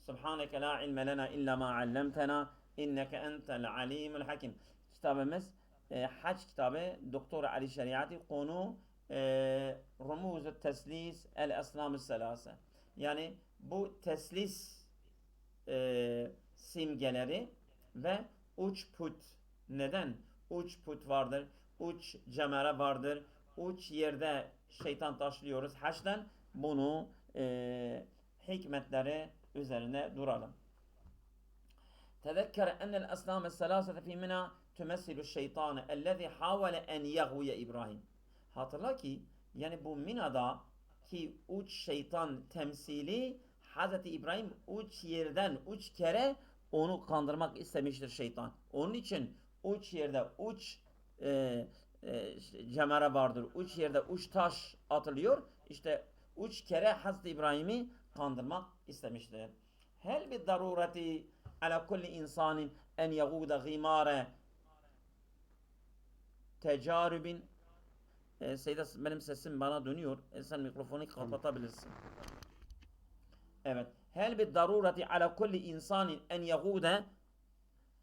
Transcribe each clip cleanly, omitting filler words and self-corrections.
Subhaneke la ilme lena illa ma allamtena inneke entel alimul hakim. Kitabımız Hac kitabı Doktor Ali Şeriati, konu Rumuz-u Teslis el-Eslam-ı Selase. Yani bu teslis simgeleri ve uç put. Neden? Uç put vardır, uç cemere vardır, uç yerde şeytan taşlıyoruz. Haçtan bunu hikmetleri üzerine duralım. Tezekkere enel esnâme selâsete fî minâ tümessilu şeytâne ellezî havale en yahvuye İbrahim. Hatırla ki yani bu Mina'da ki uç şeytan temsili Hz. İbrahim uç yerden uç kere onu kandırmak istemiştir şeytan. Onun için uç yerde uç cemere vardır. Uç yerde uç taş atılıyor. İşte uç kere Hz. İbrahim'i kandırmak istemiştir. Hel bir darureti ala kulli insanin en yaguda gimare tecarübin. Seyda, benim sesim bana dönüyor. Sen mikrofonu kapatabilirsin. Evet. Hel bir darureti ala kulli insanin en yaguda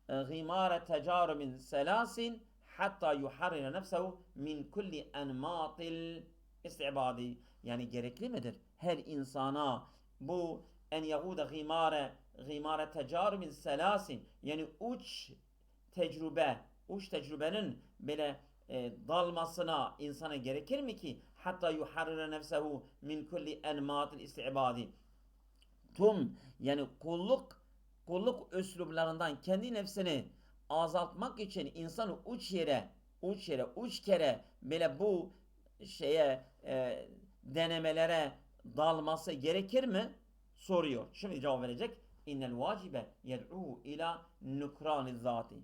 gimare tecarübin selasin hatta yuharrire nefsehu min kulli enmatil istibadi. Yani gerekli midir her insana bu en yaguda gimare tecarübin selasin, yani uç tecrübenin böyle dalmasına insana gerekir mi ki hatta yuharrire nefsehu min kulli enmatil istibadi, yani kulluk üslublarından kendi nefsini azaltmak için insanı uç kere böyle bu denemelere dalması gerekir mi? Soruyor. Şimdi cevap verecek. İnnel vacibe yed'u ila nukrani zati.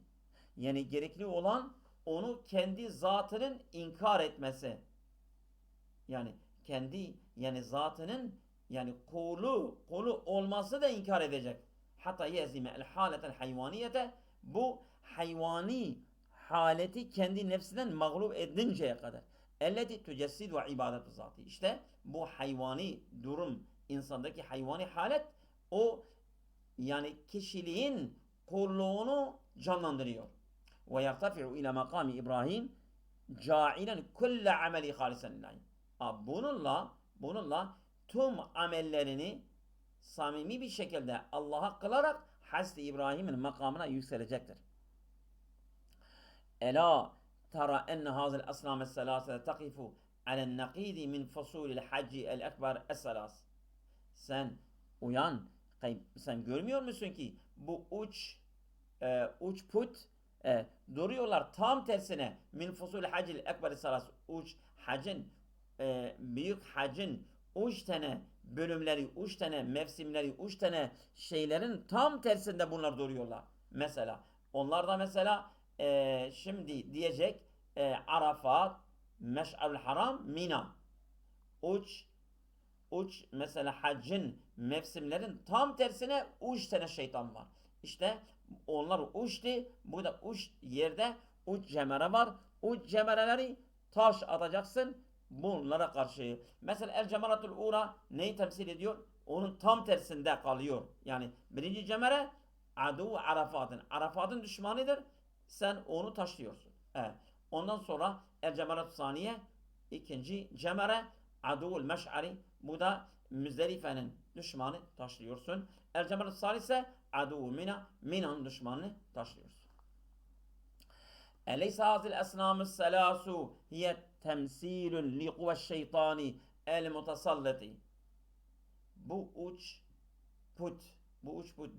Yani gerekli olan onu kendi zatının inkar etmesi. Yani zatının kulu olması da inkar edecek. Hatta yezime el haletel hayvaniyete, bu hayvani haleti kendi nefsinden mağlup edinceye kadar. Elleti tücessidu ibadetu zati. İşte bu hayvani durum, insandaki hayvani halet, o yani kişiliğin kulluğunu canlandırıyor. Ve yertafi'u ila makami İbrahim ca'ilen kulle ameli halisen lillahi. Bununla tüm amellerini samimi bir şekilde Allah'a kılarak Hazreti İbrahim'in makamına yükselecektir. Ela tara enne hazel asnam es-selâse takifu alen nakidi min fusulil hacci el-ekber es-selâs. Sen uyan, sen görmüyor musun ki bu uç put duruyorlar tam tersine min fusul hacil ekber salas, uç hacın büyük hacın uç tane bölümleri, uç tane mevsimleri, uç tane şeylerin tam tersinde bunlar duruyorlar. Mesela onlar da mesela şimdi diyecek Arafat, Meş'arül Haram, Mina. Uç mesela haccın mevsimlerin tam tersine uç tane şeytan var. İşte onlar uçtu. Bu da uç yerde uç cemere var. Uç cemereleri taş atacaksın bunlara karşı. Mesela el cemeratul ura neyi temsil ediyor? Onun tam tersinde kalıyor. Yani birinci cemere adu Arafat'ın. Arafat'ın düşmanıdır. Sen onu taşlıyorsun. Evet. Ondan sonra el cemeratul saniye, ikinci cemere adul meş'ari, bu da Müzdelife'nin düşmanı taşlıyorsun. El cemeratul salise adu mina, Mina'nın düşmanını taşlıyorsun. Eleyse hazil esnamü selasu hiye temsilün li kuvveşşeytani el mutasallati. Bu uç put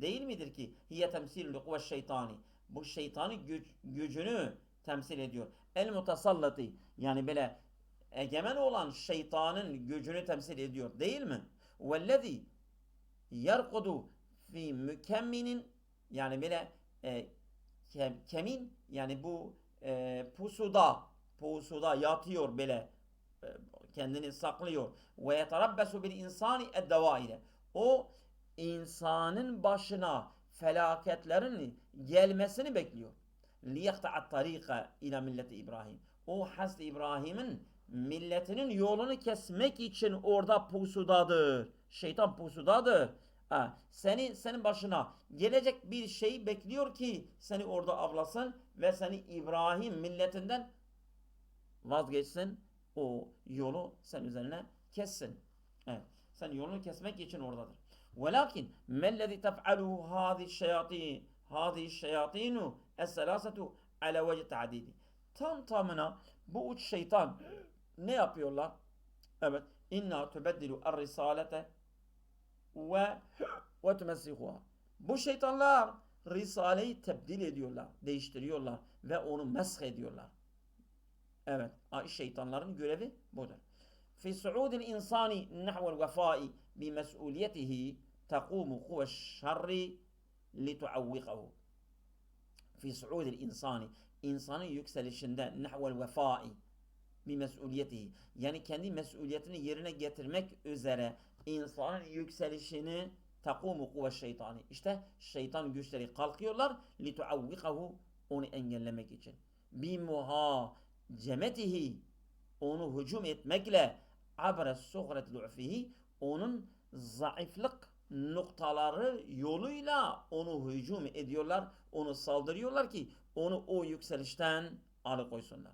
değil midir ki hiye temsilün li kuvveşşeytani, bu şeytani gücünü temsil ediyor. El mutasallati, yani böyle egemen olan şeytanın gücünü temsil ediyor değil mi? Vellezî yerkudu fi mükemminin, yani böyle kemin, yani bu pusuda yatıyor böyle, kendini saklıyor. Ve yeterabbesu bil insani eddevaire, o insanın başına felaketlerin gelmesini bekliyor. Liyekta'a tarika ila milleti İbrahim, o Hazreti İbrahim'in milletinin yolunu kesmek için orada pusudadır. Şeytan pusudadır. Senin başına gelecek bir şey bekliyor ki seni orada avlasın ve seni İbrahim milletinden vazgeçsin. O yolu sen üzerine kessin. Evet. Sen yolunu kesmek için oradadır. Velakin mellezi tef'aluhu hâzihi şeyatînu es-selâsetu ala vece ta'didi. Tam tamına bu üç şeytan ne yapıyorlar? Evet. İnna tubeddilu er-risalete ve tumessikuha. Bu şeytanlar Risale'yi tebdil ediyorlar, değiştiriyorlar ve onu mesh ediyorlar. Evet, şeytanların görevi budur. Fi suudil insani nahvel vefai bi mes'uliyetihi taqumu kuve şerri li tuavvikahu. Fi suudil insani, insanın yükselişinde nahvel vefai bi mes'uliyetihi, yani kendi mesuliyetini yerine getirmek üzere insanın yükselişini taqumu kuve şeytani. İşte şeytan güçleri kalkıyorlar li tuavvikahu, onu engellemek için. Bi muhacemetihi, onu hücum etmekle, abres suhret lu'fihi, onun zayıflık noktaları yoluyla onu hücum ediyorlar, onu saldırıyorlar ki onu o yükselişten alıkoysunlar.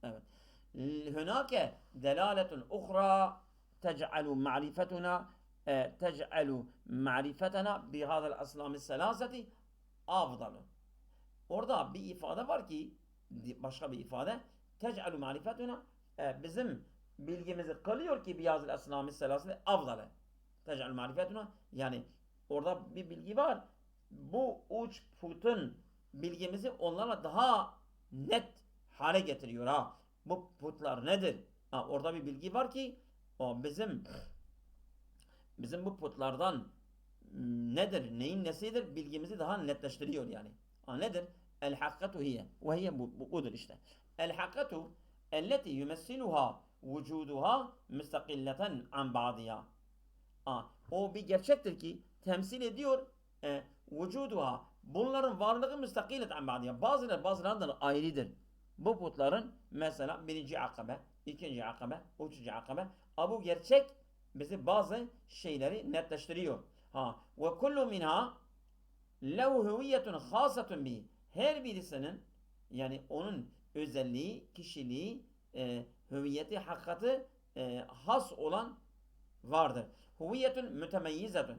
Evet. Hünake delaletun uhra tec'alu ma'rifetena bihâzel asnâmis selâseti afdalu. Orada bir ifade var ki, başka bir ifade, tec'alu marifetuna, bizim bilgimizi kılıyor ki biyazil esnâmis selâseti afdale. Tec'alu marifetuna, yani orada bir bilgi var. Bu uç putun bilgimizi onlarla daha net hale getiriyor ha. Bu putlar nedir? Orada bir bilgi var ki o bizim bu putlardan nedir, neyin nesidir bilgimizi daha netleştiriyor yani. Nedir? El hakikatu hiye. Ve hiye budur işte. El hakikatu elleti yumessiluha vücuduha müstakilleten an ba'diha. O bir gerçektir ki temsil ediyor vücuduha. Bunların varlığı müstakilleten an ba'diha. Bazılarından ayrıdır. Bu putların mesela birinci akabe, ikinci akabe, üçüncü akabe. Bu gerçek bizi bazı şeyleri netleştiriyor. Ve kullu minha lehu hüviyetun hasatun bi. Her birisinin, yani onun özelliği, kişiliği, hüviyeti, hakikati has olan vardır. Hüviyetun mütemeyyizetun.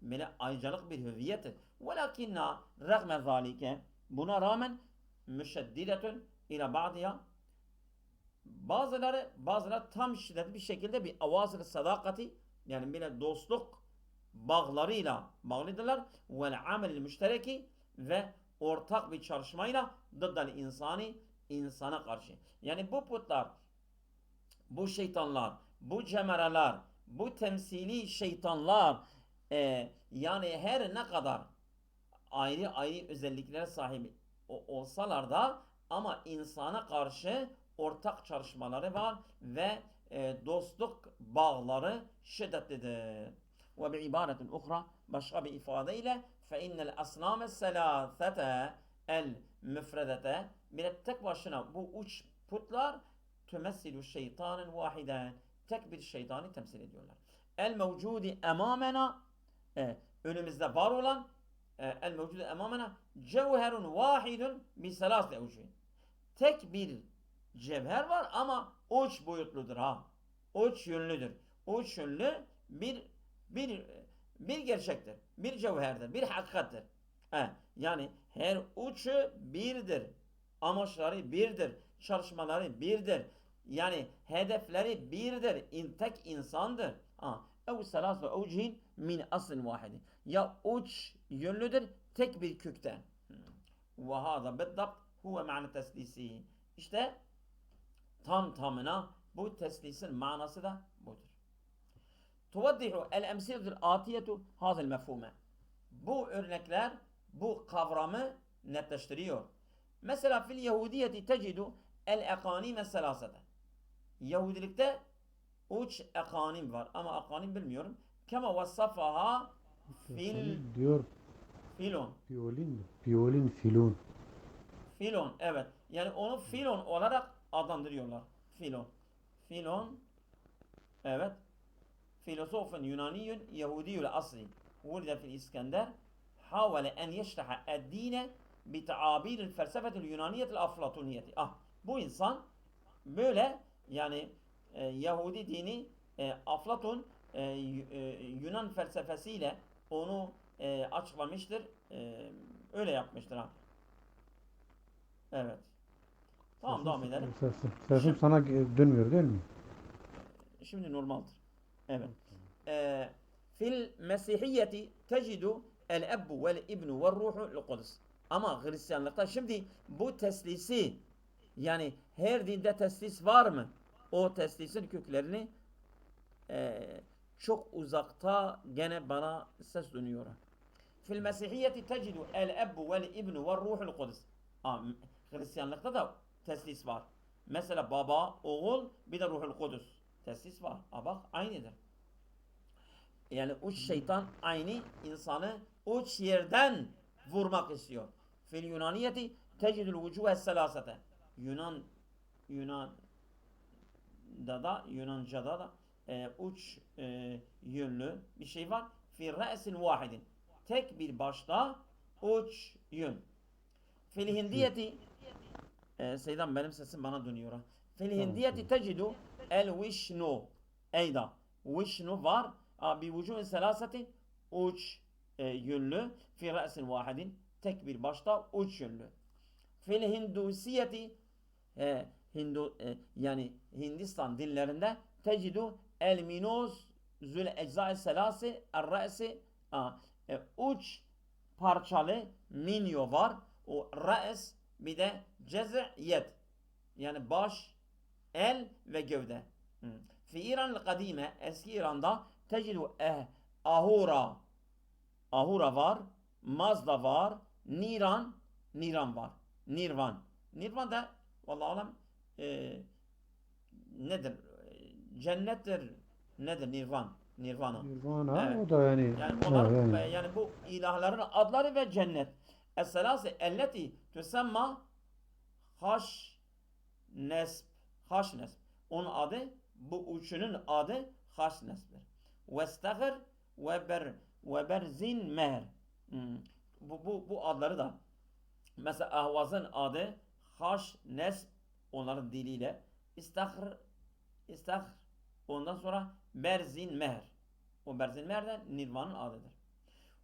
Böyle ayrıcalık bir hüviyettir. Velakinna rağme zalike, buna rağmen müşeddidetun ila ba'diha. Bazıları tam şiddetli bir şekilde bir avazı sadakati, yani böyle dostluk bağlarıyla bağlıdırlar. Ve amel müştereki, ve ortak bir çalışmayla dıddal insani, insana karşı. Yani bu putlar, bu şeytanlar, bu cemeralar, bu temsili şeytanlar yani her ne kadar ayrı ayrı özelliklere sahip olsalar da ama insana karşı ortak çalışmaları var ve dostluk bağları şiddetlidir. Ve bir ibaretin uhra, başka bir ifadeyle fe innel asnâme selâsete el müfredete, bir tek başına bu üç putlar tümessilu şeytanen vahiden, tek bir şeytanı temsil ediyorlar. El mevcudi emamena, önümüzde var olan el mevcudu emamena cevherun vahidun bi selâsete evcühin. Tek bir cevher var ama üç boyutludur ha. Üç yönlüdür. Üç yönlü bir gerçektir. Bir cevherdir. Bir hakikattir. Yani her üçü birdir. Amaçları birdir. Çalışmaları birdir. Yani hedefleri birdir. Tek insandır. Ev selâsü evcihin min aslin vahidi. Ya üç yönlüdür tek bir kökten. Ve hâzâ beddabt huve ma'ne teslisi. İşte tam tamına bu teslisin manası da budur. Tuvaddihu el-emsiletul atiyetu hazil mefhume. Bu örnekler bu kavramı netleştiriyor. Mesela fil Yahudiyeti tecidu el-ekanime selasete. Yahudilikte üç ekanim var ama ekanim bilmiyorum. Kema vassafaha diyor filon. Violin filon. Filon, evet. Yani onu filon olarak adlandırıyorlar. Filon. Filon, evet. Filosofun Yunaniyun Yahudiyül asli. ولد في الإسكندر حاول أن يشرح الدين بتعابير الفلسفة اليونانية الأفلاطونية. Bu insan böyle yani Yahudi dini Aflatun Yunan felsefesiyle onu açıklamıştır. Öyle yapmıştır ha. Evet. Tamam, devam edelim. Sesim sana dönmüyor değil mi? Şimdi normaldir. Evet. Fil mesihiyeti tecidu el ebbu vel ibnu vel ruhul kudüs. Ama Hristiyanlıkta şimdi bu teslisi, yani her dinde teslis var mı? O teslisin köklerini çok uzakta gene bana ses dönüyor. Fil mesihiyeti tecidu el ebbu vel ibnu vel ruhul kudüs. Hristiyanlıkta da teslis var. Mesela baba, oğul, bir de ruhul kudüs. Teslis var. Bak aynıdır. Yani uç şeytan aynı insanı uç yerden vurmak istiyor. Fil Yunaniyeti tecidül vucuhe selasete. Yunanca'da da uç yönlü bir şey var. Fi re'sin vahidin. Tek bir başta uç yön. Fil Hindiyeti Seydan, benim sesim bana dönüyor. Fil Hindiyeti tecidu el vişnu. Eyda. Vişnu var. Bir vücudun selaseti uç yönlü. Fi re'sin vahidin. Tek bir başta uç yönlü. Fil Hindusiyeti yani Hindistan dinlerinde tecidu el minoz zül eczai selasi er re'si uç parçalı minyo var. O re's bir de cez' yed. Yani baş, el ve gövde. Fi İran'l kadime, eski İran'da tecidu ahura. Ahura var. Mazda var. Niran var. Nirvan da vallahi alem nedir? Cennettir. Nedir Nirvana? Nirvana Evet. o da yani. Yani onların yani bu ilahların adları ve cennet. Es-selâse elleti tüsemma haş nesb. Onun adı, bu üçünün adı haş nesbdir. Vestagır ve berzin meher. Bu adları da mesela ahvazın adı haş nesb, onların diliyle istagır ondan sonra berzin meher. O berzin meher de Nirvan'ın adıdır.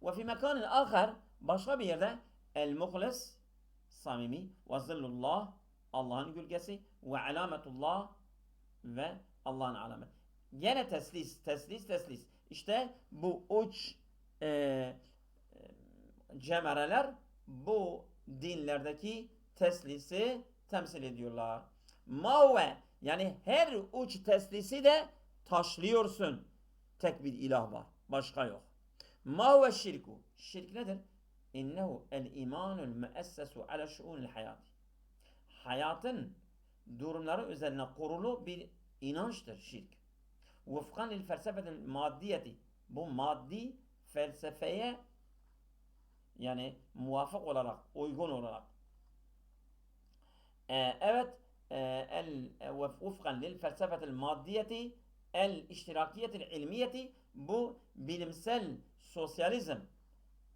Ve fi mekanin ahar, başka bir yerde el muhlis samimi ve zillullah, Allah'ın gölgesi, ve alametullah, ve Allah'ın alamet. Gene teslis. İşte bu uç cemereler bu dinlerdeki teslisi temsil ediyorlar. Mavve, yani her uç teslisi de taşlıyorsun. Tek bir ilah var. Başka yok. Mavve şirku. Şirk nedir? İnnehu el imanul müessesu ala şuunil hayati. Hayatın durumları üzerine kurulu bir inançtır şirk. Vıfkan lil felsefetil maddiyeti. Bu maddi felsefeye yani muvafık olarak, uygun olarak. Evet, vıfkan lil felsefetil maddiyeti el iştirakiyetil ilmiyeti, bu bilimsel sosyalizm,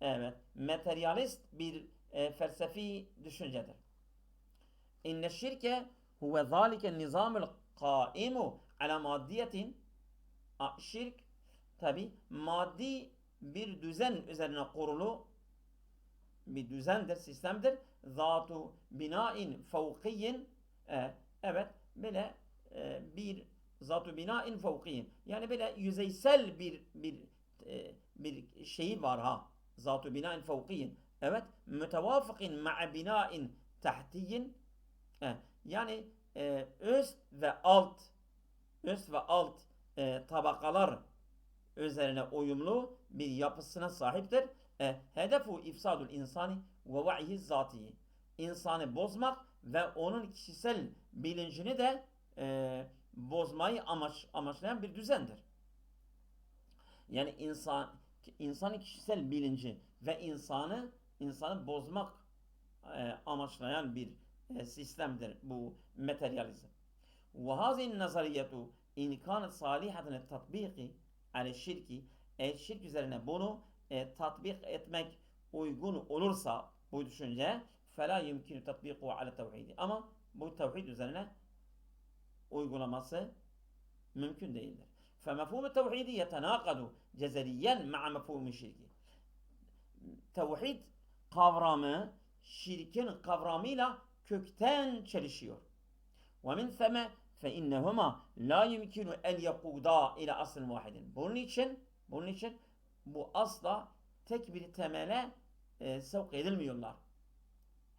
evet, materyalist bir felsefi düşüncedir. İnne şirke huve zâlike nizamul kâimu ala maddiyetin. Şirk tabi maddi bir düzen üzerine kurulu bir düzendir, sistemdir. Zatu binain fevkiyin, evet, böyle bir zatu binain fevkiyin, yani böyle yüzeysel bir şeyi var ha. Zatu binain fevkiyin, evet, mütevafıkin ma'a binain tahtiyin, yani üst ve alt tabakalar üzerine uyumlu bir yapısına sahiptir. Hedefu ifsadul insani ve va'ihi zatihi. İnsanı bozmak ve onun kişisel bilincini de bozmayı amaçlayan bir düzendir. Yani insanın kişisel bilinci ve insanı bozmak amaçlayan bir sistemdir bu materyalizm. Ve hazin nazariyetu in kanet salihaten tatbiki ale şirki, şirk üzerine bunu tatbik etmek uygun olursa bu düşünce فَلَا يُمْكِنُ تَطْبِيقُهُ عَلَى التَّوْحِيدِ ama bu tevhid üzerine uygulaması mümkün değildir. فَمَفْهُومُ التَّوْحِيدِ يَتَنَاقَدُ جَزَلِيًّا مَعَ مَفْهُومِ الشِّرْكِ Tevhid kavramı şirkin kavramıyla kökten çelişiyor. وَمِنْ ثَمَ فَاِنَّهُمَا لَا يُمْكِنُ اَنْ يَقُودَا اِلَى أَصْلٍ وَاحِدٍ Bunun için bu asla tek bir temele sevk edilmiyorlar.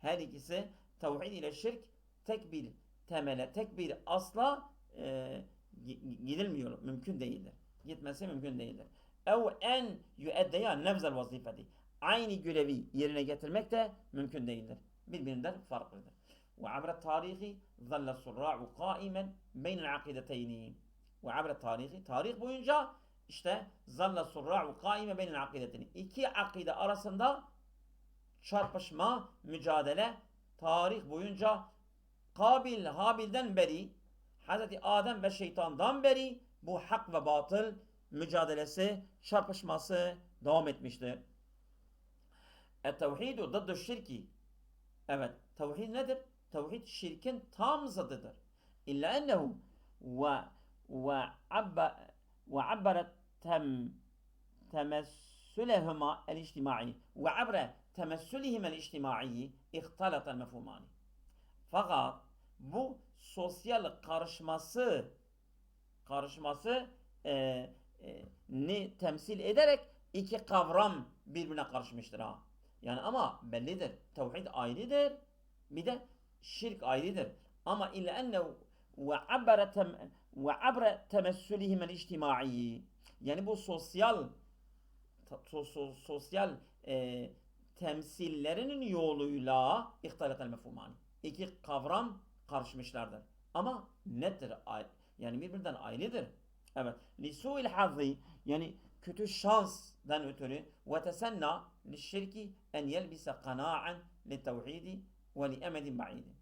Her ikisi tevhid ile şirk tek bir temele, tek bir asla gidilmiyor. Mümkün değildir. Gitmesi mümkün değildir. اَوْ اَنْ يُؤَدَّيَا نَفْزَ الْوَظِيفَةِ Aynı görevi yerine getirmek de mümkün değildir. Birbirinden farklıdır. وعبر التاريخ ظل الصراع قائما بين العقيدتين وعبر التاريخ tarih boyunca işte ظل الصراع قائما بين العقيدتين iki akide arasında çarpışma, mücadele tarih boyunca Kabil, Habil'den beri Hazreti Adem ve şeytandan beri bu hak ve batıl mücadelesi, çarpışması devam etmiştir. Et-tevhidu dıddu şirki Evet, tevhid nedir? Tevhid şirkin tam zıddıdır. İlla ennehu ve abberet temessülehuma el-içtimai ve abre temessülihim el-içtimai ihtalata mefhumani. Fakat bu sosyal karışması ni temsil ederek iki kavram birbirine karışmıştır ha. Yani ama bellidir. Tevhid ayrıdır. Bir de şirk ayrıdır. Ama illa ennehu ve abre temessülihim el-içtimai yani bu sosyal temsillerinin yoluyla ihtilatel mefhumani. İki kavram karışmışlardır. Ama nettir. Yani birbirinden ayrıdır. Evet. Lisu'il hazzi yani kötü şansdan ötürü ve tesenna lişşirki en yelbise kana'an li tevhidi ve li emedin ba'idin.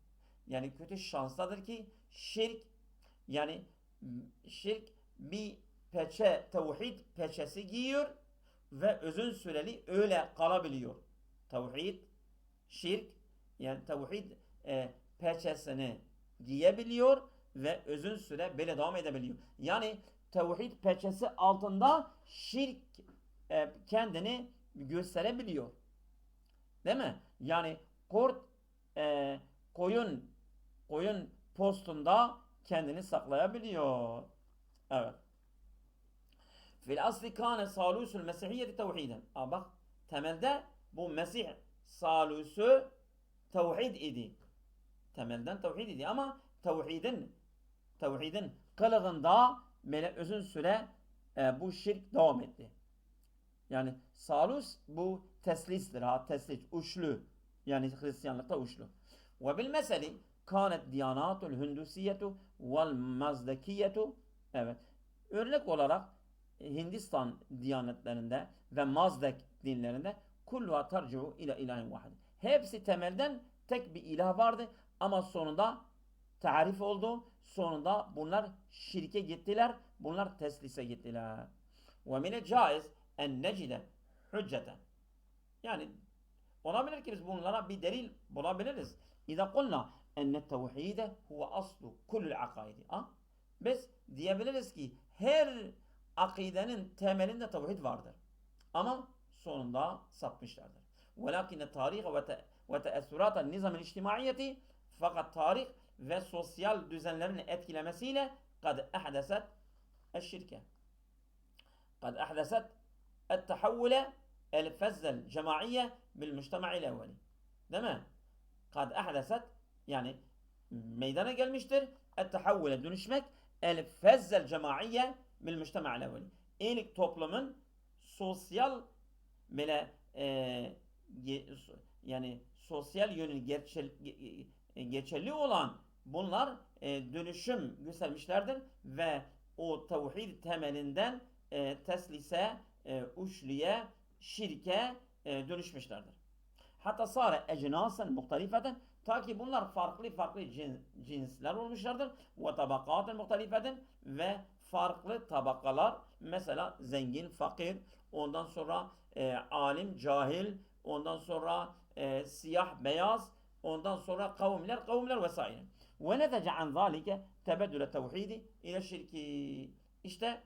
Yani kötü şansladır ki şirk bir tevhid peçesi giyiyor ve uzun süreli öyle kalabiliyor. Şirk yani tevhid peçesini giyebiliyor ve uzun süre böyle devam edebiliyor. Yani tevhid peçesi altında şirk kendini gösterebiliyor. Değil mi? Yani koyun postunda kendini saklayabiliyor. Evet. Fil asli kâne sâlûsül mesihiyeti tevhiden. Bak temelde bu Mesih sâlûsü tevhid idi. Temelden tevhid idi ama tevhidin kılığında böyle uzun süre bu şirk devam etti. Yani salus bu teslistir ha teslis uçlu yani Hristiyanlıkta uçlu. Ve bil meseli kanet diyanatul hundusiyetu vel mazdakiyetu evet. Örnek olarak Hindistan diyanetlerinde ve Mazdak dinlerinde kulluha tercihu ila ilahin vahid. Hepsi temelden tek bir ilah vardı ama sonunda tarif oldu. Sonunda bunlar şirke gittiler. Bunlar teslise gittiler. Ve mine caiz en necide hücceten. Yani olabilir ki biz bunlara bir delil bulabiliriz. İza kulna enne tevhide huve aslu kullul akaidi. Biz diyebiliriz ki her akidenin temelinde tevhid vardır. Ama sonunda sapmışlardır. Velakine tarih ve teessürat nizam-ı içtimaiyeti fakat tarih ve sosyal düzenlerin etkilemesiyle kad ahdeset eşşirke. Kad ahdeset ettehavvule el-fezzel cemaiye bil mujtema'il evveli. Değil mi? Kad ahdeset yani meydana gelmiştir. Ettehavvule dönüşmek el-fezzel cemaiye bil mujtema'il evveli. İlk toplumun sosyal böyle yani sosyal yönü geçerli olan bunlar dönüşüm göstermişlerdir ve o tevhid temelinden teslise, uçluya, şirke dönüşmüşlerdir. Hatta sare ecnasen muhtelifeten ta ki bunlar farklı cinsler olmuşlardır. Ve tabakaten muhtelifeten ve farklı tabakalar mesela zengin, fakir, ondan sonra alim, cahil, ondan sonra siyah, beyaz, ondan sonra kavimler vesaire. Ve netece an zalike tebeddüle tevhidi ile şirki. İşte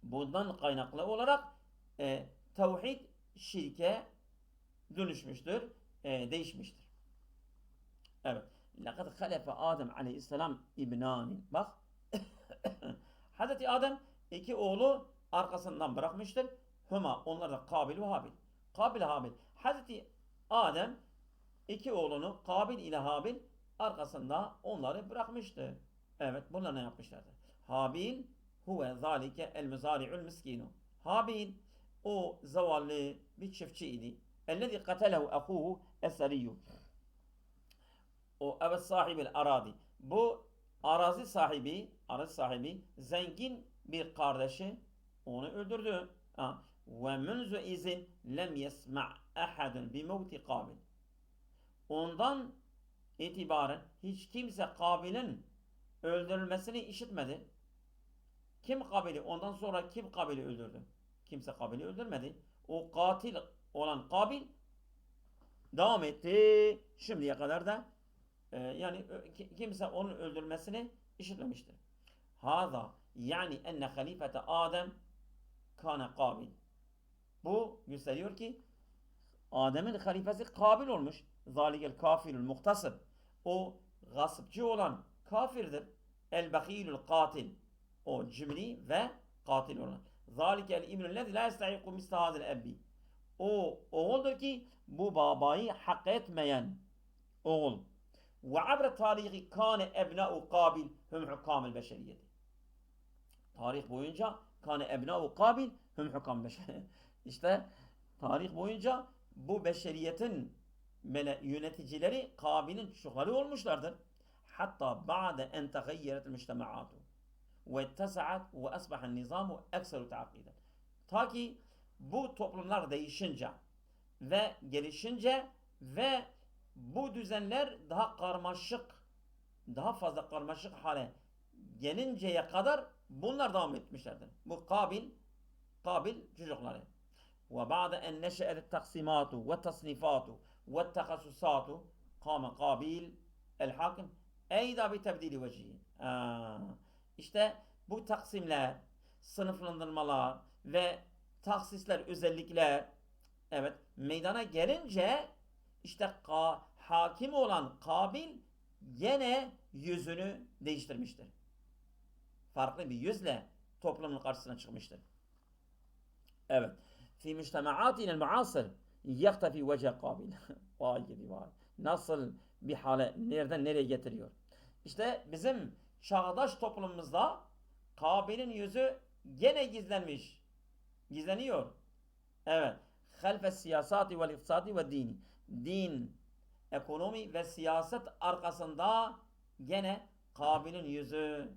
bundan kaynaklı olarak tevhid şirke dönüşmüştür, değişmiştir. Evet. Lekad halefe Adem aleyhisselam ibnani. Bak. Hazreti Adem iki oğlu arkasından bırakmıştır. Hüma. Onlar da Kabil ve Habil. Kabil Habil. Hazreti Adem iki oğlunu Kabil ile Habil arkasında onları bırakmıştır. Evet. Bunlar ne yapmışlardır? Habil huve zalike el mezari'ul miskinu. Habil o zavallı bir çiftçiydi. Ellezî katelehu ahuhu esariyyü. O evet sahibi aradi. Bu arazi sahibi zengin bir kardeşi onu öldürdü. Ve munzu izin lem yesma' ahadun bi mevti Kabil. Ondan itibaren hiç kimse Kabil'in öldürülmesini işitmedi. Kim Kabil'i ondan sonra kim Kabil'i öldürdü? Kimse Kabil'i öldürmedi. O katil olan Kabil devam etti. Şimdiye kadar da yani kimse onun öldürmesini işitmemiştir. Hâzâ yani enne halifete Adem kâne Kabil. Bu gösteriyor ki Adem'in halifesi Kabil olmuş. Zâlikel kafirul muhtasib. O gaspçı olan kafirdir. El bakîlul katil. O cimri ve katil olan. Zâlikel ibnüllezî lâ yestahiqu misle hâzel ebbi. O oğuldur ki bu babayı hak etmeyen oğul. Ve abre tarihi kâne ebnâ'u Kabil hüm hukâmel beşeriyeti. Tarih boyunca kâne ebnâ'u Kabil hüm hukâmel beşeriyeti. İşte tarih boyunca bu beşeriyetin yöneticileri Kabil'in çocukları olmuşlardır. Hatta ba'de en tegayyeretil müştema'atu ve ettesa'at ve asbahan nizamu ekseru ta'akiden. Ta ki bu toplumlar değişince ve gelişince ve bu düzenler daha karmaşık, daha fazla karmaşık hale gelinceye kadar bunlar devam etmişlerdir. Bu Kabil çocukları. Ve ba'de en neşe'et taksimatu ve tasnifatu ve tehassusatu kâme Kabil el hakim eyda bi tebdili vecihi. İşte bu taksimler, sınıflandırmalar ve taksisler, özellikler evet meydana gelince işte hakim olan Kabil yine yüzünü değiştirmiştir. Farklı bir yüzle toplumun karşısına çıkmıştır. Evet. Fi müştemaatina muasir yaktafi vece Kabil. Vay gidi vay. Nasıl bir hale, nereden nereye getiriyor? İşte bizim çağdaş toplumumuzda Kabil'in yüzü gene gizlenmiş. Gizleniyor. Evet. Halfe siyasati vel iktisadi ve dini. Din, ekonomi ve siyaset arkasında gene Kabil'in yüzü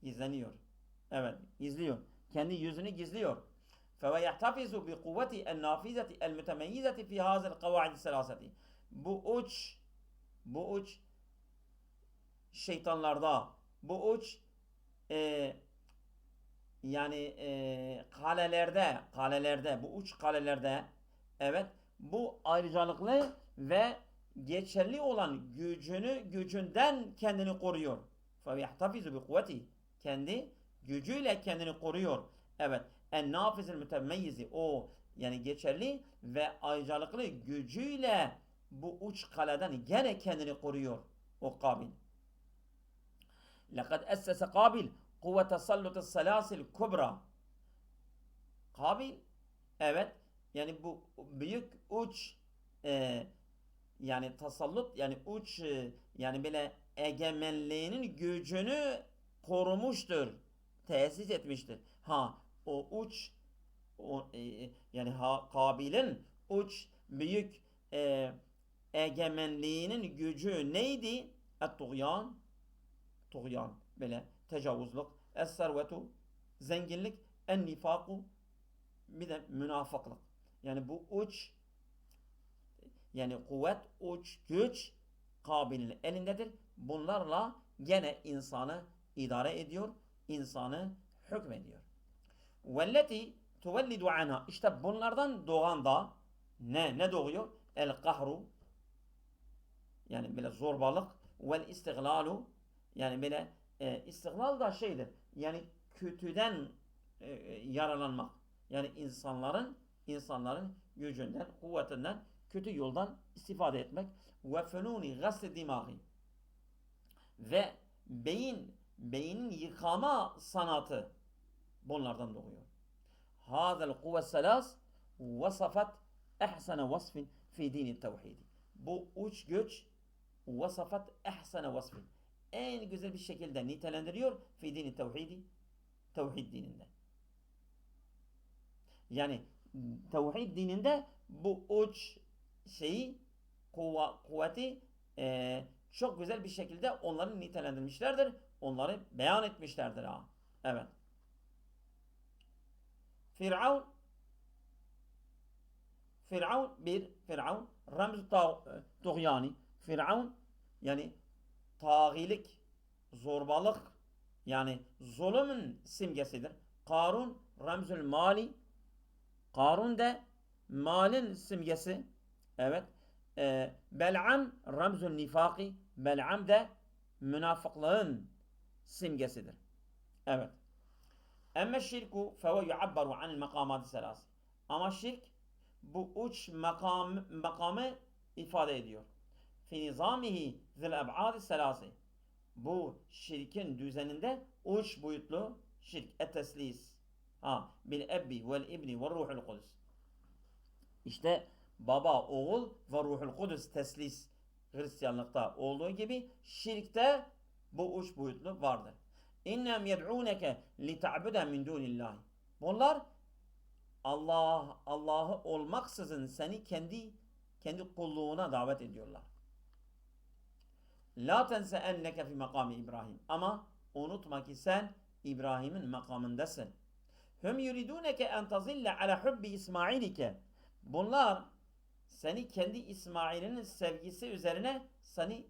gizleniyor. Evet, gizliyor. Kendi yüzünü gizliyor. فَوَيَحْتَفِزُ بِقُوَّةِ النَّافِذَةِ الْمُتَمَيِّزَةِ فِي هَذَا الْقَوَاعِدِ السَّلَاسَةِ. Bu uç şeytanlarda, bu uç kalelerde, bu uç kalelerde evet bu ayrıcalıklı ve geçerli olan gücünden kendini koruyor. فَيَحْتَفِزُ بِقُوَّتِهِ. Kendi gücüyle kendini koruyor. Evet. En-nafizil mütemeyyizi. O yani geçerli ve ayrıcalıklı gücüyle bu uç kaleden gene kendini koruyor. O Kabil. لَقَدْ أَسَّسَ Kabil kuvve tasallutu salasil kubra. Kabil evet yani bu büyük uç yani tasallut yani uç yani böyle egemenliğinin gücünü korumuştur. Tesis etmiştir. O uç yani Kabil'in uç büyük egemenliğinin gücü neydi? Et-tuğyan böyle tecavüzlük, es-servetu zenginlik, en-nifaku bir de münafıklık. Yani bu uç yani kuvvet, uç, güç Kabil'in elindedir. Bunlarla gene insanı idare ediyor, insanı hükmediyor. Velleti tuvellidu anha. İşte bunlardan doğan da ne doğuyor? El kahru, yani böyle zorbalık, vel istiglalu, yani böyle istiglal da şeydir. Yani kötüden yaralanmak. Yani insanların gücünden, kuvvetinden kötü yoldan istifade etmek. Ve fenuni gasli dimagi, ve beynin yıkama sanatı bunlardan doğuyor. Hâzel kuvve selas vasafat ehsene vasfin fi dini tevhidi. Bu üç güç vasafat ehsene vasfin, en güzel bir şekilde nitelendiriyor fi dini tevhidi, tevhid dininde. Yani tevhid dininde bu üç şeyi, kuvveti çok güzel bir şekilde onları nitelendirmişlerdir. Onları beyan etmişlerdir. Ha. Evet. Firavun Firavun ramz tuğyani. Firavun yani tağilik, zorbalık, yani zulümün simgesidir. Karun ramzül mali. Karun da malin simgesi. Evet. Bel'am ramzül nifaki. Bel'am da münafıklığın simgesidir. Evet. Emme şirku feve yuabbaru anil makamat selasi. Ama şirk bu üç makamı ifade ediyor. Fi nizamihi zil eb'adi selasi. Bu şirkin düzeninde üç boyutlu şirk. Et-teslis. Bil ebbi vel ibni ve ruhul kudüs. İşte baba, oğul ve ruhul kudüs teslis, Hristiyanlıkta olduğu gibi şirkte bu üç boyutlu vardır. İnnem yed'ûneke li ta'bude min dûnillâhi. Bunlar Allah'ı olmaksızın seni kendi kulluğuna davet ediyorlar. La tense enneke fi makami İbrahim. Ama unutma ki sen İbrahim'in makamındasın. Hum yuridûneke en tazille ala hubbi İsmailike. Bunlar seni kendi İsmail'in sevgisi üzerine seni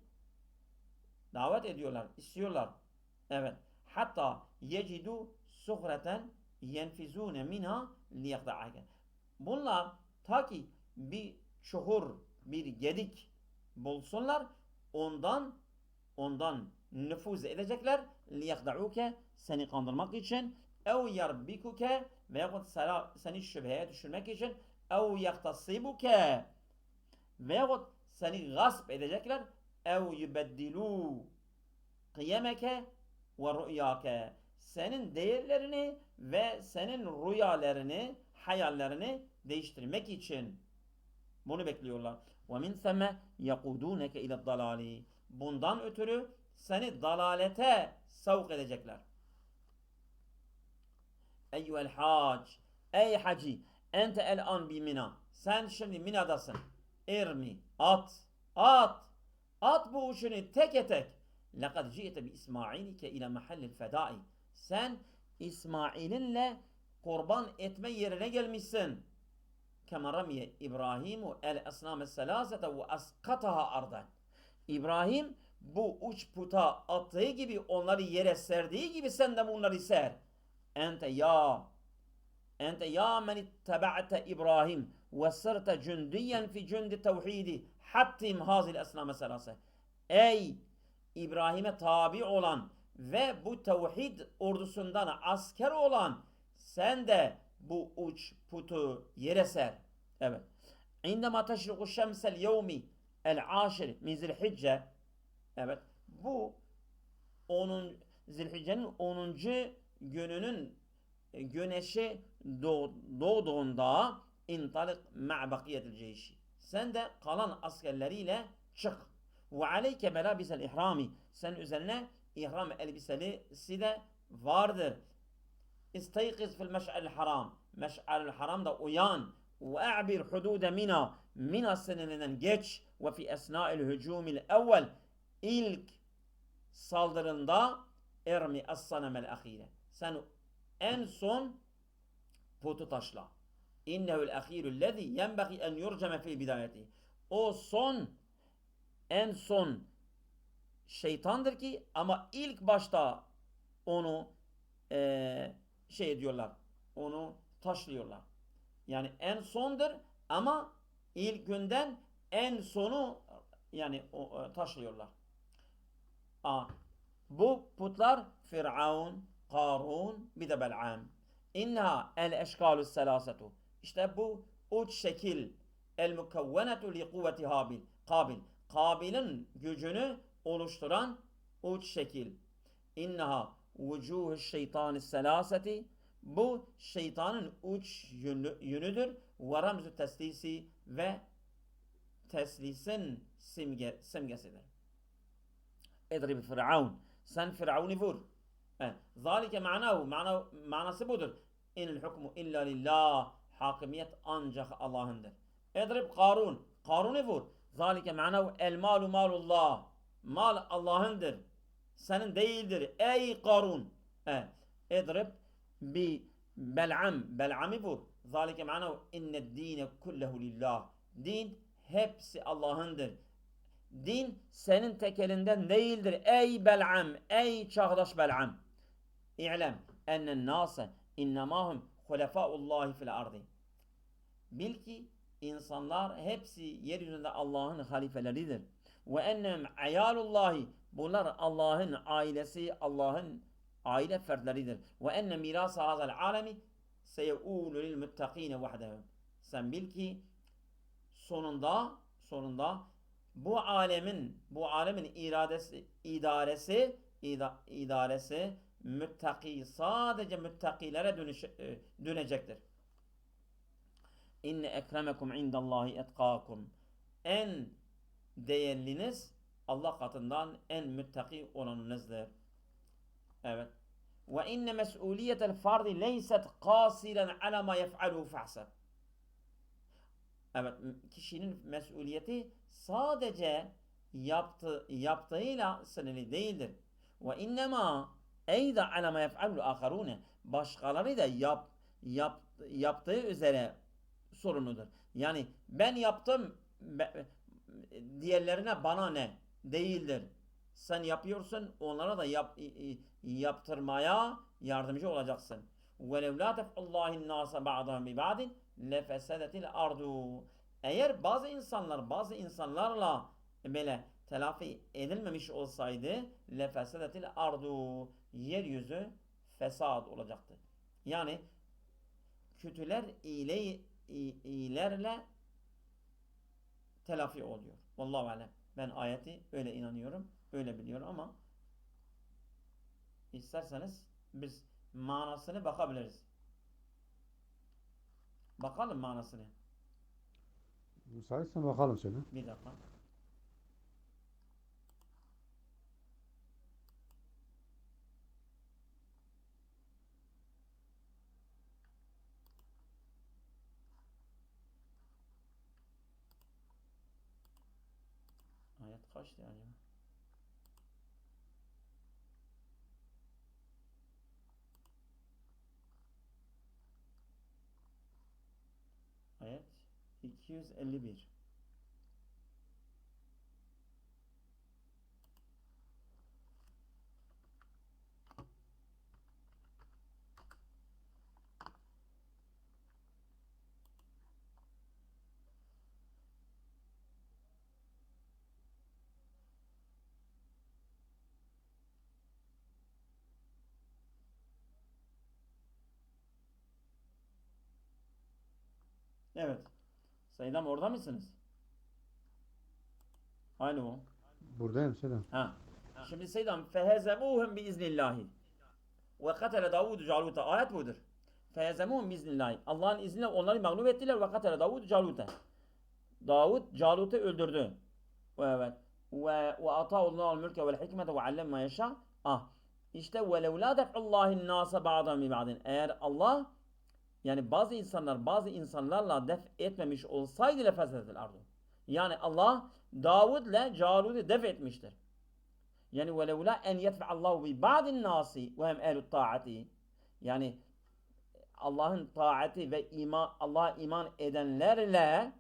davet ediyorlar, istiyorlar. Evet. Hatta yecidu suhreten yenfizune minha liyakda'ake. Bunlar ta ki bir çukur, bir gedik bulsunlar, ondan nüfuz edecekler, liyakda'uke, seni kandırmak için, ev yarbikuke, veyahut seni şüpheye düşürmek için, ev yaktasibuke, veyahut seni gasp edecekler, ev yubeddilu kıyemeke ve rüyake, senin değerlerini ve senin rüyalarını, hayallerini değiştirmek için bunu bekliyorlar. Ve min semme yakuduneke ile dalali. Bundan ötürü seni dalalete sevk edecekler. Eyyuhel hac, ey hacı, ente el an bi Mina. Sen şimdi Mina'dasın. İrmi, at bu uçunu tek tek. لَقَدْ جِئْتَ بِإِسْمَاعِيلِكَ اِلَى مَحَلِّ الْفَدَائِ. Sen İsmail'inle kurban etme yerine gelmişsin. كَمَا رَمِيَ İbrahimu el-esnâme selâsete ve askataha ardan. İbrahim bu üç puta attığı gibi, onları yere serdiği gibi sen de bunları ser. Ente ya men ittebe'te İbrahim ve sırte cündiyen fi cündi tevhidi hattim hazil esnâme selâse. Ey İbrahim'e tabi olan ve bu tevhid ordusundan asker olan, sen de bu üç putu yere ser. Evet. İndema teşriku şemsel yevmi el-aşir min zilhicce. Evet. Bu Zilhicce'nin 10. gününün güneşi doğduğunda intalik ma'bakiyetil ceyşi. Sen de kalan askerleriyle çık. Ve aleyke melabisel ihrami. Sen üzerine ihram elbisesi de vardır. İstaykiz fil meş'al haram. Meş'al haramda uyan. Ve a'bir hudude Mina. Mina sınırından geç. Ve fi esna'il hücumil evvel. İlk saldırında ermi as-sanemel ahire. Sen en son putu taşla. İnnehu'l ahirü'llezî yenbagî en yurceme fî bidâyeti. O en son şeytandır ki, ama ilk başta onu şey ediyorlar. Onu taşlıyorlar. Yani en sondur ama ilk günden en sonu yani taşlıyorlar. Bu putlar Firavun, Karun, bir de Bel'am. İnneha el eşkalus selasetu. İşte bu üç şekil el mukevvenetu li kuvveti Habil. Kabil'in gücünü oluşturan üç şekil. İnneha vucuhu şeytani selaseti. Bu şeytanın üç yönüdür. Ve ramzu teslisi ve teslisin simgesidir. اضرب فرعون sen Firavun'u vur. Zalike manası budur. İnil hukmu illa lillah. Hakimiyet ancak Allah'ındır. Edrib Karun. Karun'u vur. Zalike manav el malu malullah. Mal Allah'ındır. Senin değildir. Ey Karun. Edrib bi Bel'am. Bel'am'ı vur. Zalike manav inned dine kullehu lillah. Din hepsi Allah'ındır. Din senin tek elinden değildir. Ey Bel'am, ey çağdaş Bel'am. İ'lem ennen nase innemahum hulefaullahi fil ardi. Bil ki insanlar hepsi yeryüzünde Allah'ın halifeleridir. Ve ennem ayalullahi. Bunlar Allah'ın ailesi, Allah'ın aile fertleridir. Ve enne mirasa hazal alemi seyeulu lil muttakine vahdehum. Sen bil ki sonunda bu alemin idaresi sadece müttakilere dönecektir. İnne ekremekum indallahi etkakum. En değerliniz Allah katından en müttaki olanınızdır. Evet. Ve inne mes'uliyetel fardi leyset kasiren ala ma yef'aluhu fahseb. Evet, kişinin mesuliyeti sadece yaptığıyla sınırlı değildir. Ve innema eyda ala ma yef'alul aharune. Başkaları da yaptığı üzere sorumludur. Yani ben yaptım, diğerlerine bana ne değildir. Sen yapıyorsun, onlara da yaptırmaya yardımcı olacaksın. وَلَوْ لَا تَفْعُ اللّٰهِ النَّاسَ بَعْضَهُمْ بِبَعْدٍ لَفَسَدَتِ الْاَرْضُ. Eğer bazı insanlarla böyle telafi edilmemiş olsaydı lefesedetil ardu, yeryüzü fesat olacaktı. Yani kötüler iyilerle telafi oluyor. Vallahu alem. Ben ayeti öyle inanıyorum, öyle biliyorum ama isterseniz biz manasını bakabiliriz. Bakalım manasını. Müsaitsen bakalım şöyle. Bir dakika. Ayet kaçtı acaba? Ayet 251. Evet. Saydam orada mısınız? Alo. Buradayım selam. Ha. Şimdi Saydam fehezemuhum biiznillahi. Ve katele Davud Calut'a. Ayet budur. Fehezemuhum biiznillahi. Allah'ın izniyle onları mağlup ettiler ve katele Davud Calut'a. Davud Calut'u öldürdü. Evet. Ve ata'ullahul mülke vel hikmete ve allem ma yeşâ. İşte ve levlâ def'ullâhin nâse ba'dan mi ba'din. Eğer Allah yani bazı insanlarla def etmemiş olsaydı lefesedetil ardu. Yani Allah Davud'la Calut'u def etmiştir. Yani ve levlâ en yetfe'allahu bi ba'din nâsi ve hem ehlut ta'ati. Yani Allah'ın taati ve Allah'a iman edenlerle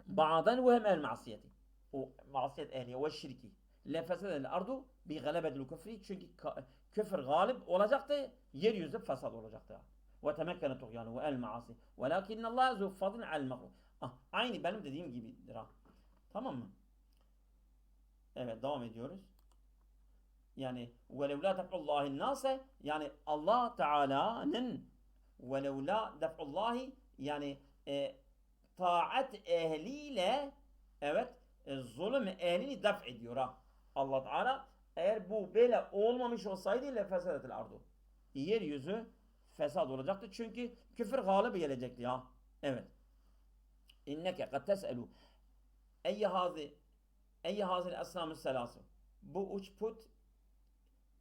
ba'dan ve hem el masiyeti. O masiyet ehli ve şirki. Lefesedetil ardu bi galebetil küfri. Çünkü küfür galip olacaktı, yeryüzü fesat olacaktı. Ve temekkene tuğyanı ve el maasi. Velakinnallâhe zû fadlin al mahlûk. Aynı benim dediğim gibidir ha. Tamam mı? Evet, devam ediyoruz. Yani velevlâ def'ullâhin nâse, yani Allah Teala'nın velevlâ def'ullâhi, yani taat ehliyle, evet, zulüm ehlini def ediyor ha. Allah Teala, eğer bu böyle olmamış olsaydı lefesedetil ardu. Yeryüzü fesat olacaktı. Çünkü küfür galip gelecekti ya. Evet. İnneke kad tes'elu eyye hazil esnamü selasu. Bu üç put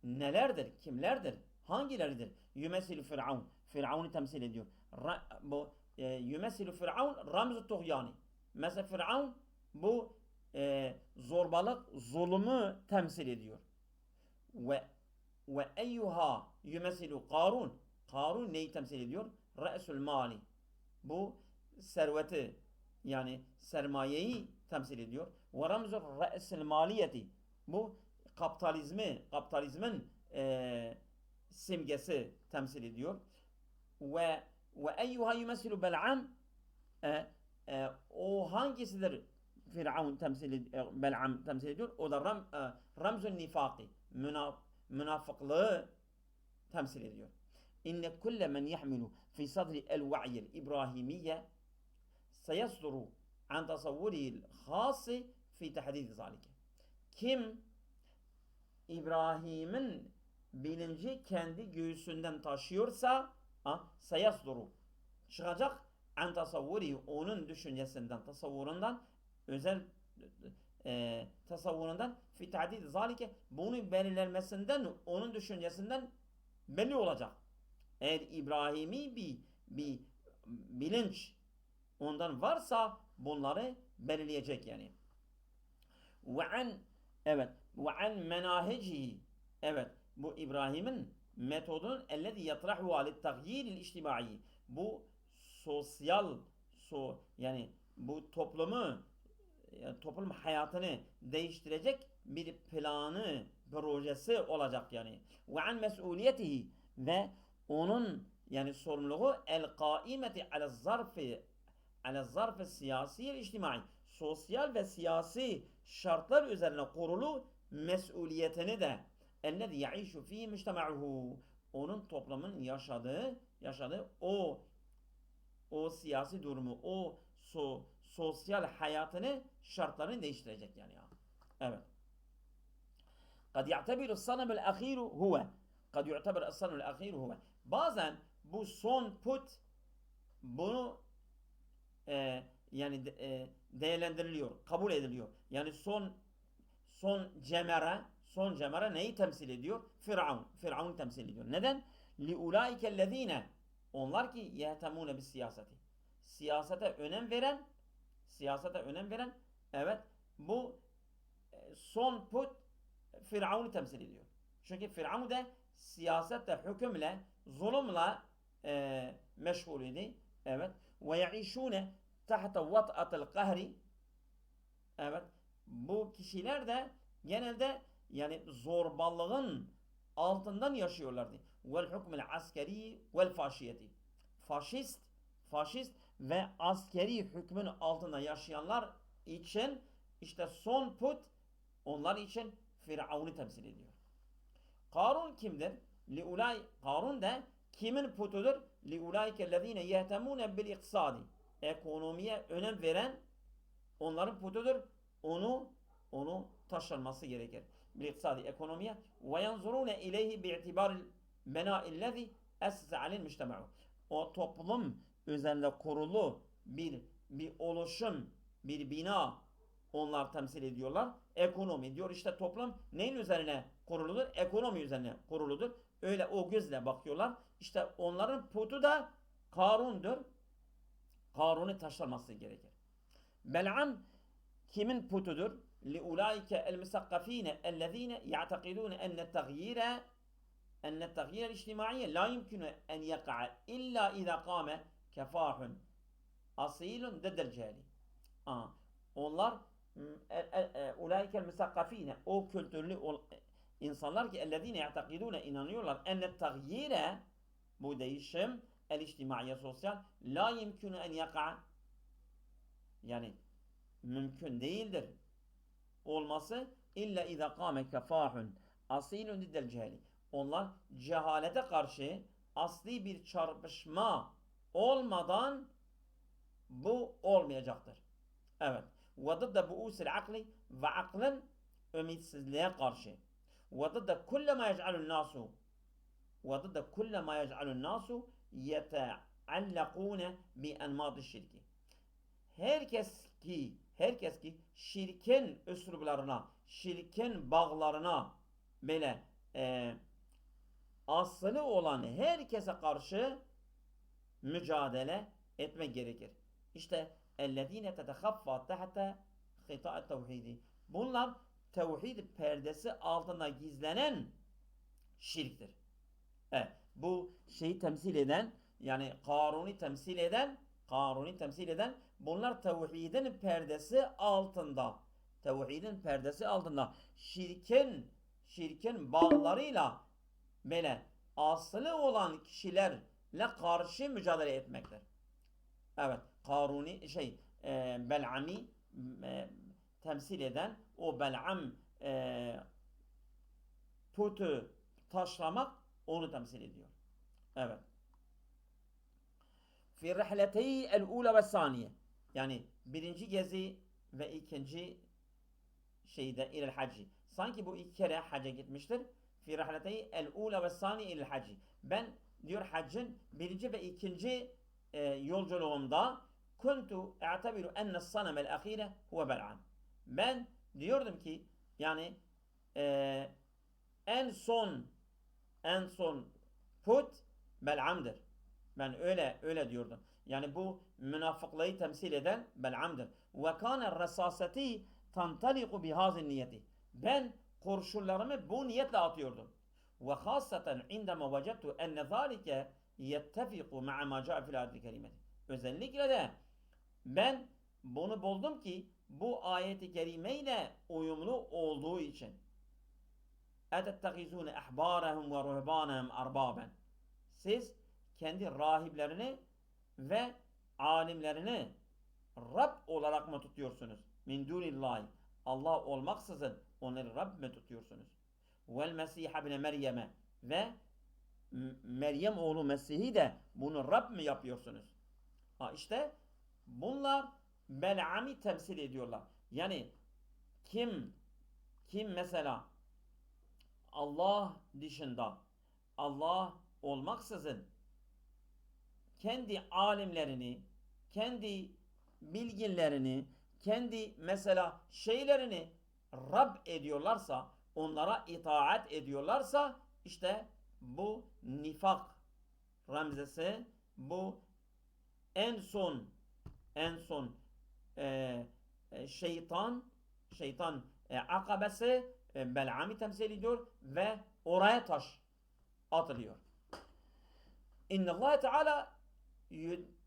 nelerdir? Kimlerdir? Hangileridir? Yümesilu Firavun. Firavun'u temsil ediyor. Yümesilu Firavun ramzu tuğyani. Mesela Firavun bu zorbalık, zulmü temsil ediyor. Ve eyyuha yümesilu Karun. Karun neyi temsil ediyor? Re'sul mali. Bu serveti, yani sermayeyi temsil ediyor. Ve ramzu re'sul maliyeti. Bu kapitalizmin simgesi temsil ediyor. Ve eyyuha yumesilu Bel'am, o hangisidir Firavun temsil ediyor, Bel'am temsil ediyor? O da ramzun nifaki, münafıklığı temsil ediyor. İnne kulle men yahmilu fi sadri el va'yil ibrahimiyye seyasduru an tasavvurihil khasi fi tehdidi zalike. Kim İbrahim'in bilinci kendi göğsünden taşıyorsa seyasduru çıkacak an tasavvuri, onun düşüncesinden, tasavvurundan, özel tasavvurundan fi ta'did zalike, bunu belirlenmesinden, onun düşüncesinden belli olacak. Eğer İbrahimi bir bilinç ondan varsa bunları belirleyecek yani. Ve an, evet, ve an menahicihi, evet, bu İbrahim'in metodun ellezî yatrahu alet tagyiril içtimai, bu sosyal, yani bu toplum hayatını değiştirecek bir planı, projesi olacak yani. Ve an mesuliyetihi, ve onun yani sorumluluğu el kaimeti ala zarfı siyasi içtimai, sosyal ve siyasi şartlar üzerine kurulu mesuliyetini de ellezî yaişu fî mujtema'uhu, onun toplumun yaşadığı o siyasi durumu, o sosyal hayatını, şartlarını değiştirecek yani ya. Evet. Kad ya'tebiru sanamul ahiru huve. Kad yu'tebiru sanamul ahiru huve. Bazen bu son put bunu yani değerlendiriliyor, kabul ediliyor. Yani son cemere neyi temsil ediyor? Firavun temsil ediyor. Neden? Li ulaikellezine, onlar ki yehtemune bis siyaseti. Siyasete önem veren, evet, bu son put Firavun'u temsil ediyor. Çünkü Firavun da siyasette, hükümle, zulümle meşgul idi. Evet. Ve yaişune tahta vat'atel kahri. Evet. Bu kişiler de genelde yani zorbalığın altından yaşıyorlardı. Vel hükmül askeri vel faşiyeti. Faşist ve askeri hükmün altında yaşayanlar için işte son put onlar için Firavun'u temsil ediyor. Karun kimdir? Karun da kimin putudur? Liulaikellezine yehtemune bil iktisadi. Ekonomiye önem veren onların putudur. Onu taşlanması gerekir. Bil iktisadi, ekonomiye ve yanzurune ileyhi bi'tibaril benâillezî essese alel müştema'u. O toplum üzerinde kurulu bir oluşum, bir bina onlar temsil ediyorlar. Ekonomi diyor, işte toplum neyin üzerine kuruludur? Ekonomi üzerine kuruludur. Öyle o gözle bakıyorlar. İşte onların putu da Karun'dur. Karun'u taşlaması gerekir. Bel'am kimin putudur? لِاُولَٰئِكَ الْمُسَقَّف۪ينَ اَلَّذ۪ينَ يَعْتَقِدُونَ اَنَّ التَّغْيِيرَ الْاِجْتِمَاعِيَ لَا يُمْكِنُ اَنْ يَقَعَ اِلَّا اِذَا قَامَ كَفَاحٌ اَصِيلٌ دَدَّ الْجَهْلِ. Onlar ulaike müsakkafine, o kültürlü İnsanlar ki ellezine ya'takidune inanıyorlar enne tagyire bu değişim el içtimaiye sosyal la yemkinu en yaka yani mümkün değildir olması illa iza kâme kefâhun asilun diddel cehli. Onlar cehalete karşı asli bir çarpışma olmadan bu olmayacaktır. Evet. Ve dıdda bu'usil akli ve aklın ümitsizliğe karşı. Ve dıdda kulle ma yec'alun nasu ve dıdda kulle ma yec'alun nasu yeteallakûne bi enmâd-ı şirki. Herkes ki şirkin üslublarına, şirkin bağlarına böyle aslı olan herkese karşı mücadele etmek gerekir. İşte ellezine tetehaffa tahta hita tevhidi. Bunlar tevhid perdesi altında gizlenen şirktir. Evet, bu şeyi temsil eden yani Karun'u temsil eden bunlar tevhidin perdesi altında. Tevhidin perdesi altında şirkin bağlarıyla böyle aslı olan kişilerle karşı mücadele etmektir. Evet, Karuni Bel'am'i temsil eden o Bel'am putu taşlamak onu temsil ediyor. Evet. Fi rihletey el-ula ve saniye. Yani birinci gezi ve ikinci şeyde ilel hacci. Sanki bu iki kere hacca gitmiştir. Fi rihletey el-ula ve saniye ilel hacci. Ben diyor haccın birinci ve ikinci yolculuğumda kuntu e'tabiru enne sanemel ahire huve bel'am. Ben diyordum ki yani en son put Bel'am'dır. Ben öyle diyordum. Yani bu münafıklığı temsil eden Bel'am'dır. Ve kâne resâseti tantaliku bihâzin niyeti. Ben kurşunlarımı bu niyetle atıyordum. Ve khâsseten indeme vecettu enne zâlike yettefiku ma'a ma câ'a fil âyeti kerimeti. Özellikle de ben bunu buldum ki bu ayeti kerimeyle uyumlu olduğu için. اَتَتَّخِذُونَ اَحْبَارَهُمْ وَرُهْبَانَهُمْ اَرْبَابًا. Siz kendi rahiplerini ve alimlerini Rab olarak mı tutuyorsunuz? Min dunillahi. Allah olmaksızın onları Rab mi tutuyorsunuz? Vel Mesih ibn Meryem'e ve Meryem oğlu Mesih'i de bunu Rab mı yapıyorsunuz? İşte bunlar Bel'am'i temsil ediyorlar. Yani kim mesela Allah dışında Allah olmaksızın kendi alimlerini, kendi bilginlerini, kendi mesela şeylerini Rab ediyorlarsa, onlara itaat ediyorlarsa işte bu nifak ramzesi, bu en son şeytan akabesi Bel'am'i temsil ediyor ve oraya taş atılıyor. İnna Allah Teala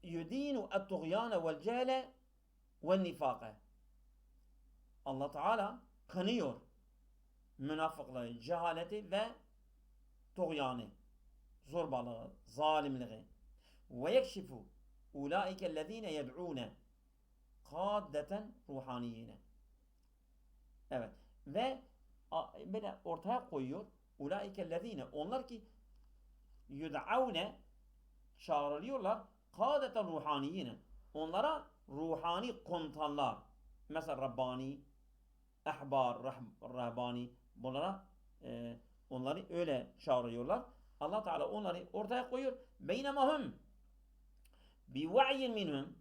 yudinu et-tuğyana vel cehle ve nifaka. Allah Teala kınıyor münafıklığı, cehaleti ve tuğyanı, zorbalığı, zalimliği. Ve yekşifu ulaikellezine yed'une kaddeten ruhaniyine. Evet. Ve böyle ortaya koyuyor. Ulaikellezine onlar ki yud'avne çağrılıyorlar. Kâdeten ruhaniyine. Onlara ruhani komutanlar. Mesela Rabbani, Ahbar, Rahbani. Bunlara onları öyle çağırıyorlar. Allah Teala onları ortaya koyuyor. Beynemahum bi va'yin minhum.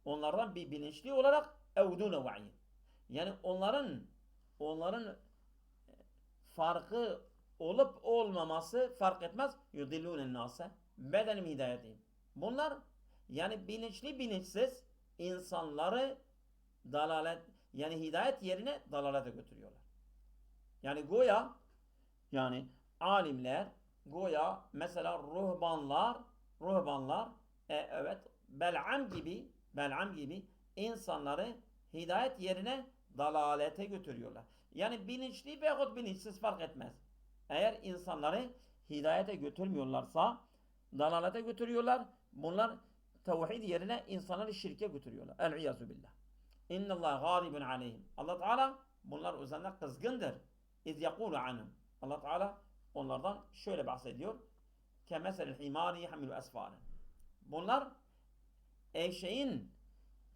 Onlardan bir bilinçli olarak evdûne va'yin. Yani onların farkı olup olmaması fark etmez. Yudillûnen nâse bedenim hidayetihim. Bunlar yani bilinçli bilinçsiz insanları dalalet yani hidayet yerine dalalete götürüyorlar. Yani goya yani alimler goya mesela ruhbanlar evet Bel'am gibi insanları hidayet yerine dalalete götürüyorlar. Yani bilinçli veyahut bilinçsiz fark etmez. Eğer insanları hidayete götürmüyorlarsa dalalete götürüyorlar. Bunlar tevhid yerine insanları şirke götürüyorlar. El-İyâzü billah. İnnallâhe gâlibun aleyhim. Allah Teala bunlar üzerinde kızgındır. İz yekûlu anhum. Allah Teala onlardan şöyle bahsediyor. Kemeselil himâri yahmilu esfâren. Bunlar eşeğin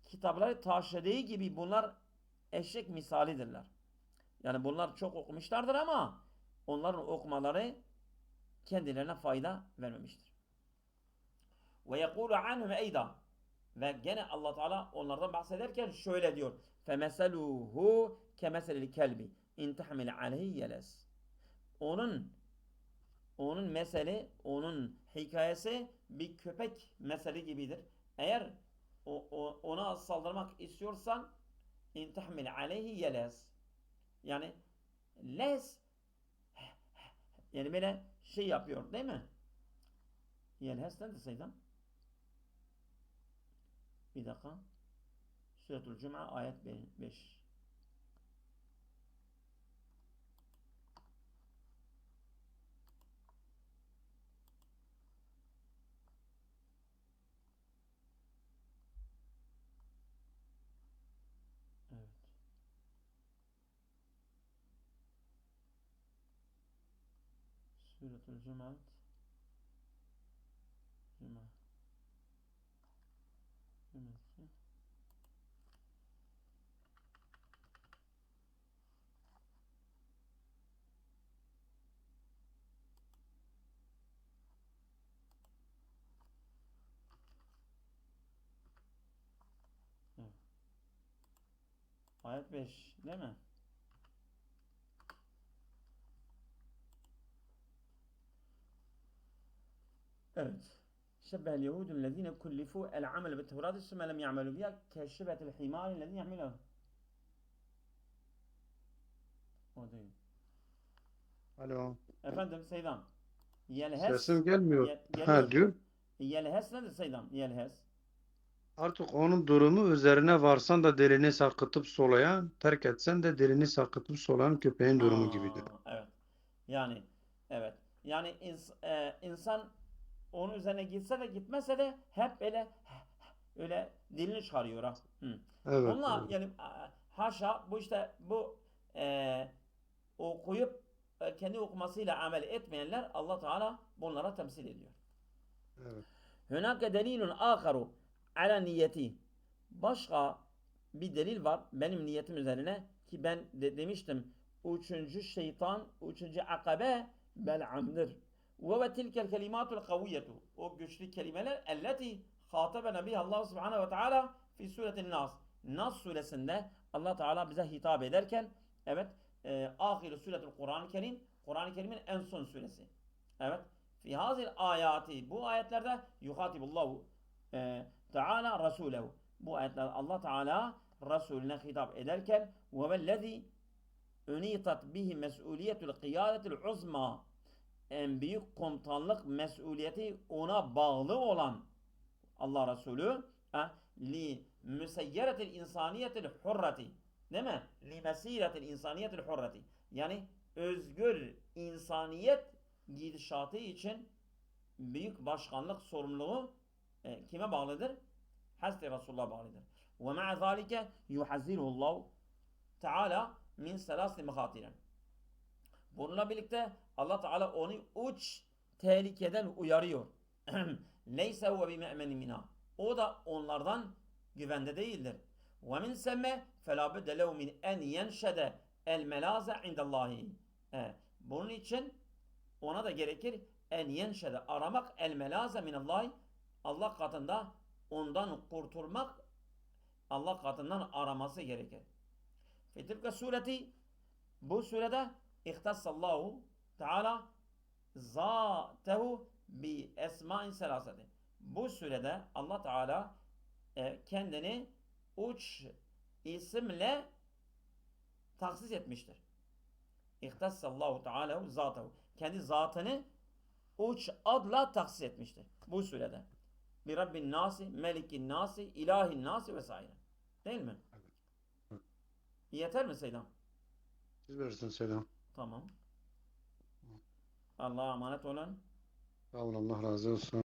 kitapları taşıdığı gibi bunlar eşek misalidirler. Yani bunlar çok okumuşlardır ama onların okumaları kendilerine fayda vermemiştir. Ve yekûlu anhum eyda. Ve gene Allah Teala onlardan bahsederken şöyle diyor. Femeseluhu kemeselil kelbi in tahmil aleyhi yeles. Onun mesele, onun hikayesi bir köpek mesele gibidir. Eğer ona saldırmak istiyorsan in tahmil aleyhi yeles. Yani les yani böyle şey yapıyor değil mi? Yelhes ne deseydim? Bir dakika. Suretul Cuma ayet 5. Evet. Suretul Cuma. Cuma. Evet. Ayet 5 değil mi? Evet. شبه اليهود الذين كلفوا العمل بالتوراة ثم لم يعملوا بها كشبهة الحمار الذي يحمله. O değil. Alo. Efendim Seydam. Yelhes. Sesim gelmiyor. Geliyor. Diyor. Yelhes nedir Seydam? Yelhes. Artık onun durumu üzerine varsan da dilini sarkıtıp solayan, terk etsen de dilini sarkıtıp solayan köpeğin durumu gibidir. Evet. Yani evet. Yani insan onun üzerine gitse de gitmese de hep öyle dilini çıkarıyor ha. Evet, Bunlar evet. yani haşa bu işte bu okuyup kendi okumasıyla amel etmeyenler Allah Teala bunlara temsil ediyor. Evet. Hünake delilun akharu ala niyeti. Başka bir delil var benim niyetim üzerine ki ben de demiştim üçüncü şeytan, üçüncü akabe Bel'am'dır. Ve tilkel kelimatul kaviyyetu. O güçlü kelimeler elleti hatabena biha Allah subhanahu ve teala fi suretin Nas. Nas suresinde Allah Teala bize hitap ederken evet ahir suretul Kur'an-ı Kerim, Kur'an-ı Kerim'in en son suresi. Evet. Fi hazil ayati bu ayetlerde yuhatibullahu Teala Resulehu. Bu ayetler Allah Teala Resulüne hitap ederken ve vellezî ünitat bihi mesuliyetul kıyadetul uzma en büyük komutanlık mesuliyeti ona bağlı olan Allah Resulü li müseyyeretil insaniyetil hurreti değil mi? Li mesiretil insaniyetil hurreti yani özgür insaniyet gidişatı için büyük başkanlık sorumluluğu kime bağlıdır? Hazreti Resulullah'a bağlıdır. Ve ma'a zalike yuhazziruhullahu Teala min selasli mehatiren. Bununla birlikte Allah Teala onu uç tehlikeden uyarıyor. Leyse huve bime'meni minha. O da onlardan güvende değildir. Ve min semme felâ budde lehu min en yenşede el melâze indallahi. Bunun için ona da gerekir en yenşede aramak el melâze minallahi. Allah katında ondan kurtulmak Allah katından araması gerekir. Fetilke sureti bu surede ihtassallahu Teala zatehu bi esma'in selaseti. Bu surede Allah Teala kendini üç isimle tahsis etmiştir. İhtassallahu Teala zatehu. Kendi zatını üç adla tahsis etmiştir. Bu surede. Bir Rabbin nasi, Melikin nasi, İlahin nasi vesaire. Değil mi? Yeter mi Seydam? Siz bilirsin selam. Tamam. Allah'a emanet olun. Sağ olun, Allah razı olsun.